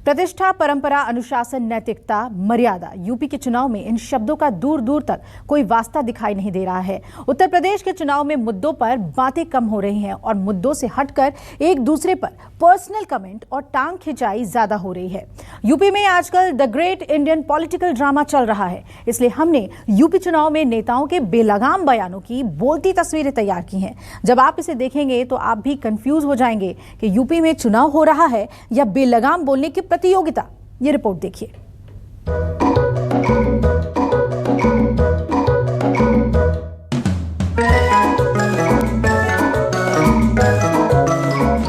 प्रतिष्ठा, परंपरा, अनुशासन, नैतिकता, मर्यादा। यूपी के चुनाव में इन शब्दों का दूर दूर तक कोई वास्ता दिखाई नहीं दे रहा है। उत्तर प्रदेश के चुनाव में मुद्दों पर बातें कम हो रही हैं और मुद्दों से हटकर एक दूसरे पर पर्सनल कमेंट और टांग खिंचाई ज्यादा हो रही है। यूपी में आजकल the great Indian political drama चल रहा है, इसलिए हमने यूपी चुनाव में नेताओं के बेलगाम बयानों की बोलती तस्वीरें तैयार की हैं। जब आप इसे देखेंगे तो आप भी कंफ्यूज हो जाएंगे कि यूपी में चुनाव हो रहा है या बेलगाम बोलने की प्रतियोगिता। ये रिपोर्ट देखिए।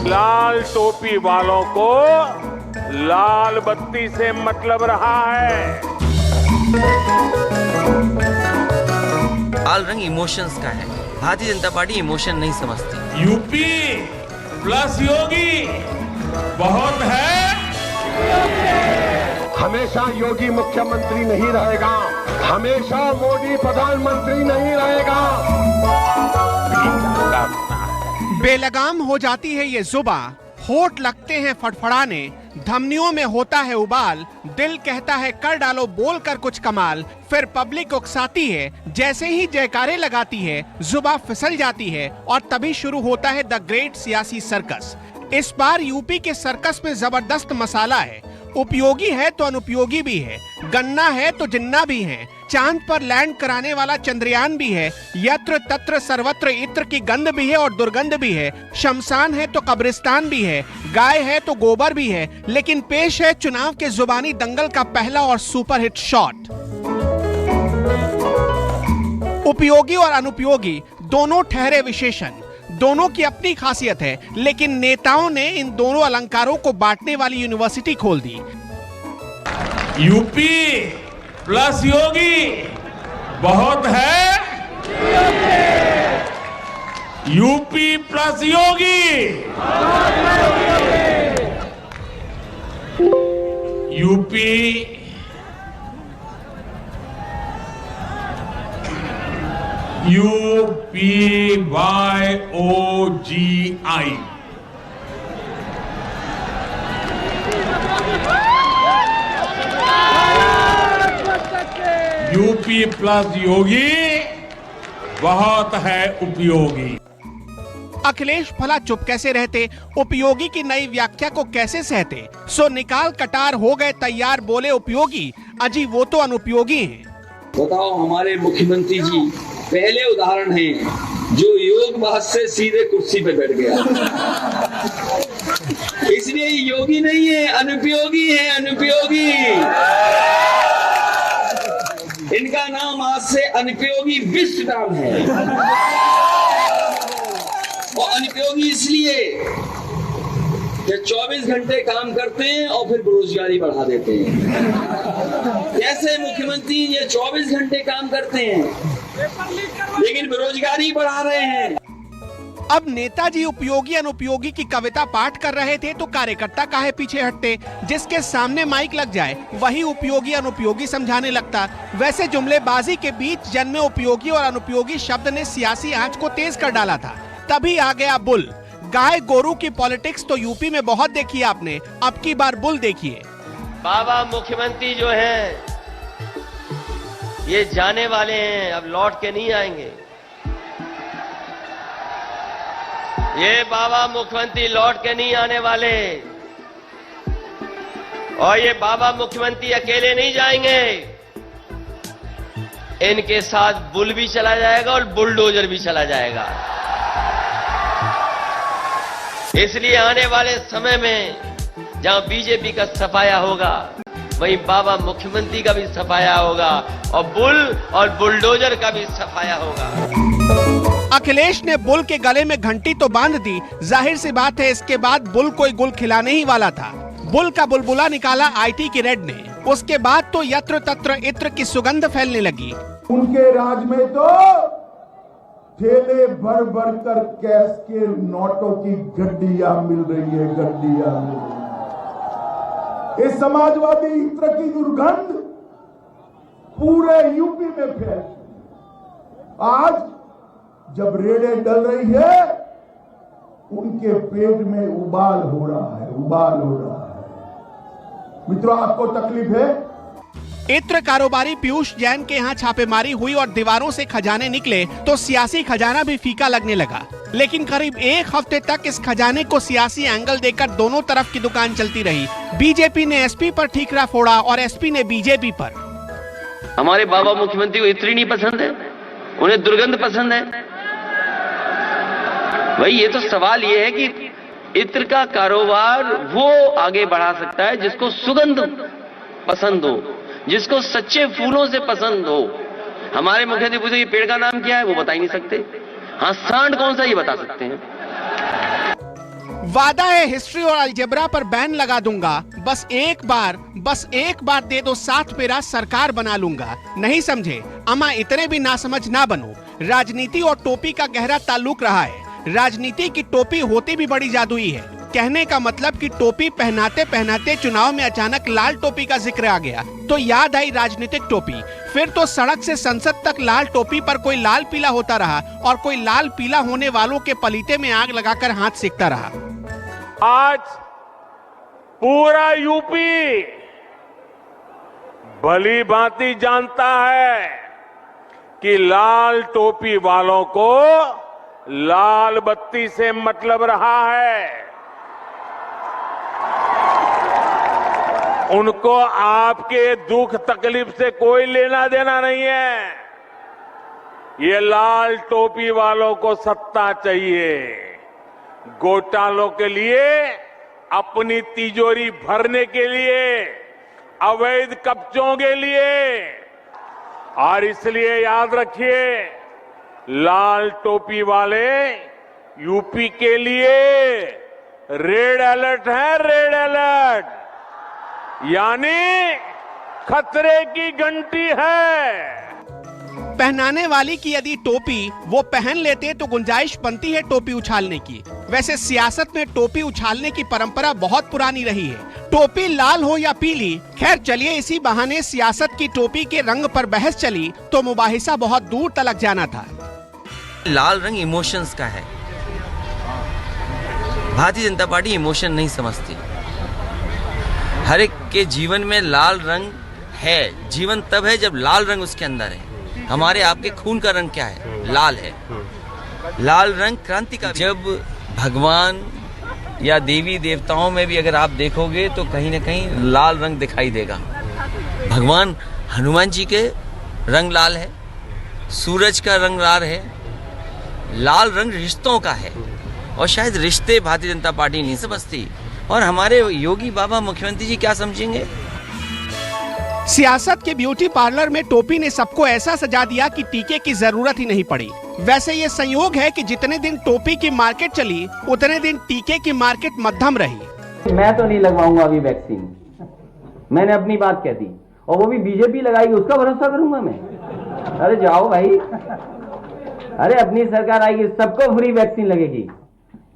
लाल टोपी वालों को लाल बत्ती से मतलब रहा है। लाल रंग इमोशंस का है। भारतीय जनता पार्टी इमोशन नहीं समझती। यूपी प्लस योगी बहुत है। हमेशा योगी मुख्यमंत्री नहीं रहेगा, हमेशा मोदी प्रधानमंत्री नहीं रहेगा। बेलगाम हो जाती है ये जुबां, होठ लगते हैं फड़फड़ाने, धमनियों में होता है उबाल, दिल कहता है कर डालो बोल कर कुछ कमाल, फिर पब्लिक उकसाती है, जैसे ही जयकारे लगाती है जुबां फिसल जाती है और तभी शुरू होता है द ग्रेट सियासी सर्कस। इस बार यूपी के सर्कस में जबरदस्त मसाला है। उपयोगी है तो अनुपयोगी भी है, गन्ना है तो जिन्ना भी है, चांद पर लैंड कराने वाला चंद्रयान भी है, यत्र तत्र सर्वत्र इत्र की गंध भी है और दुर्गंध भी है, शमशान है तो कब्रिस्तान भी है, गाय है तो गोबर भी है। लेकिन पेश है चुनाव के जुबानी दंगल का पहला और सुपरहिट शॉट। उपयोगी और अनुपयोगी दोनों ठहरे विशेषण, दोनों की अपनी खासियत है, लेकिन नेताओं ने इन दोनों अलंकारों को बांटने वाली यूनिवर्सिटी खोल दी। यूपी प्लस योगी बहुत है। यूपी प्लस योगी, यूपी UPYOGI, यूपी प्लस योगी बहुत है उपयोगी। अखिलेश भला चुप कैसे रहते, उपयोगी की नई व्याख्या को कैसे सहते। सो निकाल कटार हो गए तैयार, बोले उपयोगी, अजी वो तो अनुपयोगी हैं। बताओ, हमारे मुख्यमंत्री जी पहले उदाहरण हैं जो योग बात से सीधे कुर्सी पे बैठ गया। इसलिए योगी नहीं है, अनुपयोगी है, अनुपयोगी। इनका नाम आज से अनुपयोगी विश्व नाम है। और अनुपयोगी इसलिए कि 24 घंटे काम करते हैं और फिर बेरोजगारी बढ़ा देते हैं। जैसे मुख्यमंत्री ये 24 घंटे काम करते हैं लेकिन बेरोजगारी बढ़ा रहे हैं। अब नेताजी उपयोगी अनुपयोगी की कविता पाठ कर रहे थे तो कार्यकर्ता काहे पीछे हटते। जिसके सामने माइक लग जाए वही उपयोगी अनुपयोगी समझाने लगता। वैसे जुमलेबाजी के बीच जन्मे उपयोगी और अनुपयोगी शब्द ने सियासी आंच को तेज कर डाला था। तभी आ गया बुल। गाय गोरू की पॉलिटिक्स तो यूपी में बहुत देखी है आपने, अब की बार बुल देखिए। बाबा मुख्यमंत्री जो हैं ये जाने वाले हैं, अब लौट के नहीं आएंगे। ये बाबा मुख्यमंत्री लौट के नहीं आने वाले और ये बाबा मुख्यमंत्री अकेले नहीं जाएंगे, इनके साथ बुल भी चला जाएगा और बुलडोजर भी चला जाएगा। इसलिए आने वाले समय में जहां बीजेपी का सफाया होगा वहीं बाबा मुख्यमंत्री का भी सफाया होगा और बुल और बुलडोजर का भी सफाया होगा। अखिलेश ने बुल के गले में घंटी तो बांध दी, जाहिर सी बात है इसके बाद बुल कोई गुल खिलाने ही वाला था। बुल का बुलबुला निकाला आईटी की रेड ने, उसके बाद तो यत्र तत्र इत्र की सुगंध फैलने लगी। उनके राज में तो ठेले भर भर कर कैश के नोटों की गड्डियां मिल रही है, गड्डियां मिल रही है। इस समाजवादी इत्र की दुर्गंध पूरे यूपी में फैल। आज जब रेडें डल रही है उनके पेट में उबाल हो रहा है, उबाल हो रहा है। मित्रों, आपको तकलीफ है? इत्र कारोबारी पीयूष जैन के यहाँ छापेमारी हुई और दीवारों से खजाने निकले तो सियासी खजाना भी फीका लगने लगा। लेकिन करीब एक हफ्ते तक इस खजाने को सियासी एंगल देकर दोनों तरफ की दुकान चलती रही। बीजेपी ने एसपी पर ठीकरा फोड़ा और एसपी ने बीजेपी पर। हमारे बाबा मुख्यमंत्री को इत्र नहीं पसंद है, उन्हें दुर्गंध पसंद है। भाई ये तो सवाल ये है कि इत्र का कारोबार वो आगे बढ़ा सकता है जिसको सुगंध पसंद हो, जिसको सच्चे फूलों से पसंद हो। हमारे मुख्यमंत्री पूछे ये पेड़ का नाम क्या है, वो बता ही नहीं सकते। हाँ, सांड कौन सा, ये बता सकते हैं। वादा है हिस्ट्री और अलजेब्रा पर बैन लगा दूंगा, बस एक बार दे दो साथ मेरा, सरकार बना लूंगा। नहीं समझे अमा, इतने भी नासमझ ना बनो। राजनीति और टोपी का गहरा ताल्लुक रहा है। राजनीति की टोपी होती भी बड़ी जादुई है। कहने का मतलब कि टोपी पहनाते पहनाते चुनाव में अचानक लाल टोपी का जिक्र आ गया तो याद आई राजनीतिक टोपी। फिर तो सड़क से संसद तक लाल टोपी पर कोई लाल पीला होता रहा और कोई लाल पीला होने वालों के पलीते में आग लगाकर हाथ सेकता रहा। आज पूरा यूपी भली भांति जानता है कि लाल टोपी वालों को लाल बत्ती से मतलब रहा है। उनको आपके दुख तकलीफ से कोई लेना देना नहीं है। ये लाल टोपी वालों को सत्ता चाहिए, घोटालों के लिए, अपनी तिजोरी भरने के लिए, अवैध कब्जों के लिए। और इसलिए याद रखिए, लाल टोपी वाले यूपी के लिए रेड अलर्ट है, रेड अलर्ट, यानी खतरे की घंटी है। पहनाने वाली की यदि टोपी वो पहन लेते तो गुंजाइश बनती है टोपी उछालने की। वैसे सियासत में टोपी उछालने की परंपरा बहुत पुरानी रही है, टोपी लाल हो या पीली। खैर चलिए, इसी बहाने सियासत की टोपी के रंग पर बहस चली तो मुबाहिसा बहुत दूर तलक जाना था। लाल रंग इमोशंस का है। भारतीय जनता पार्टी इमोशन नहीं समझती। हर एक के जीवन में लाल रंग है। जीवन तब है जब लाल रंग उसके अंदर है। हमारे आपके खून का रंग क्या है? लाल है। लाल रंग क्रांति का। जब भगवान या देवी देवताओं में भी अगर आप देखोगे तो कहीं ना कहीं लाल रंग दिखाई देगा। भगवान हनुमान जी के रंग लाल है, सूरज का रंग लाल है। लाल रंग रिश्तों का है और शायद रिश्ते भारतीय जनता पार्टी नहीं समझती। और हमारे योगी बाबा मुख्यमंत्री जी क्या समझेंगे? सियासत के ब्यूटी पार्लर में टोपी ने सबको ऐसा सजा दिया कि टीके की जरूरत ही नहीं पड़ी। वैसे ये संयोग है कि जितने दिन टोपी की मार्केट चली उतने दिन टीके की मार्केट मध्यम रही। मैं तो नहीं लगवाऊंगा अभी वैक्सीन, मैंने अपनी बात कह दी, और वो भी बीजेपी लगाएगी उसका भरोसा करूंगा मैं? अरे जाओ भाई, अरे अपनी सरकार आएगी सबको फ्री वैक्सीन लगेगी।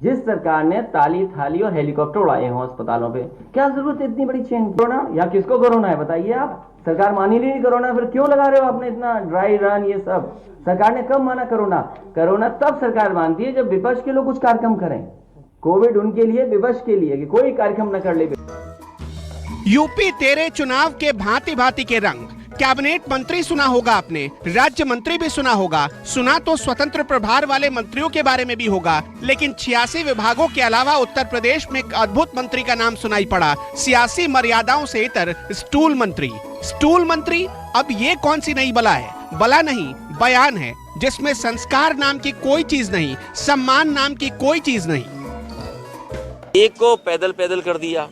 जिस सरकार ने ताली थाली और हेलीकॉप्टर उड़ाए हों अस्पतालों पे, क्या जरूरत है इतनी बड़ी चेन? कोरोना या किसको कोरोना है बताइए आप? सरकार मान ही नहीं कोरोना, फिर क्यों लगा रहे हो आपने इतना ड्राई रन? ये सब सरकार ने कब माना कोरोना? कोरोना तब सरकार मानती है जब विपक्ष के लोग कुछ कार्यक्रम करें। कोविड उनके लिए, विपक्ष के लिए कि कोई कार्यक्रम न कर ले। यूपी तेरे चुनाव के भांति भांति के रंग। कैबिनेट मंत्री सुना होगा आपने, राज्य मंत्री भी सुना होगा। सुना तो स्वतंत्र प्रभार वाले मंत्रियों के बारे में भी होगा, लेकिन 86 विभागों के अलावा उत्तर प्रदेश में एक अद्भुत मंत्री का नाम सुनाई पड़ा। सियासी मर्यादाओं से इतर स्टूल मंत्री। स्टूल मंत्री, अब ये कौन सी नई बला है? बला नहीं, बयान है, जिसमें संस्कार नाम की कोई चीज नहीं, सम्मान नाम की कोई चीज नहीं। एक को पैदल पैदल कर दिया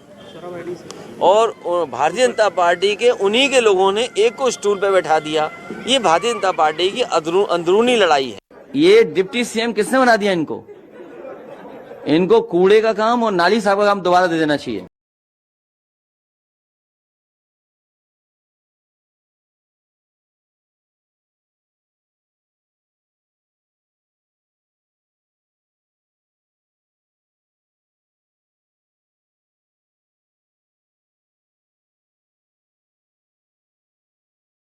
और भारतीय जनता पार्टी के उन्हीं के लोगों ने एक को स्टूल पे बैठा दिया। ये भारतीय जनता पार्टी की अंदरूनी लड़ाई है। ये डिप्टी सीएम किसने बना दिया इनको? इनको कूड़े का काम और नाली साफ का काम दोबारा दे देना चाहिए।